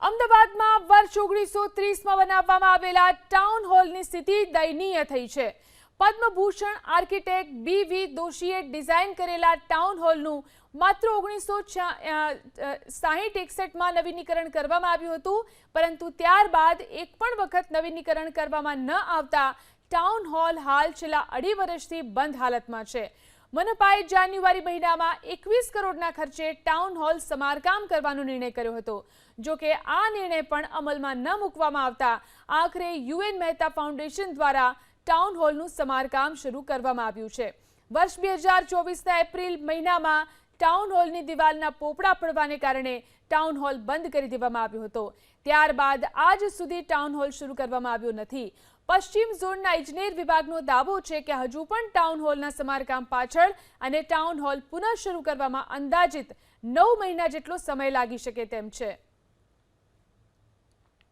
અમદાવાદમાં વર્ષ 1930માં બનાવવામાં આવેલા ટાઉન હોલની સ્થિતિ દયનીય થઈ છે. પદ્મભૂષણ આર્કિટેક્ટ બી.વી. દોશીએ ડિઝાઇન કરેલા ટાઉન હોલનું માત્ર 1960-61માં નવીનીકરણ કરવામાં આવ્યું હતું, પરંતુ ત્યારબાદ એક પણ વખત નવીનીકરણ કરવામાં ન આવતા ટાઉન હોલ હાલ છેલ્લા 2.5 વર્ષથી બંધ હાલતમાં છે. મનપાએ જાન્યુઆરી મહિનામાં 21 કરોડના ખર્ચે ટાઉન હોલ સમારકામ કરવાનો નિર્ણય કર્યો હતો. જો કે આ નિર્ણય પણ અમલમાં ન મૂકવામાં આવતા આખરે યુએન મહેતા ફાઉન્ડેશન દ્વારા ટાઉન હોલનું સમારકામ શરૂ કરવામાં આવ્યું છે. વર્ષ 2024ના એપ્રિલ મહિનામાં ટાઉન હોલની દિવાલના પોપડા પડવાને કારણે ટાઉન હોલ બંધ કરી દેવામાં આવ્યો હતો. ત્યારબાદ આજ સુધી ટાઉન હોલ શરૂ કરવામાં આવ્યો નથી. પશ્ચિમ ઝોનના ઇજનેર વિભાગનો દાવો છે કે હજુ પણ ટાઉન હોલના સમારકામ પાછળ અને ટાઉન હોલ પુનઃ શરૂ કરવામાં અંદાજિત 9 મહિના જેટલો સમય લાગી શકે તેમ છે.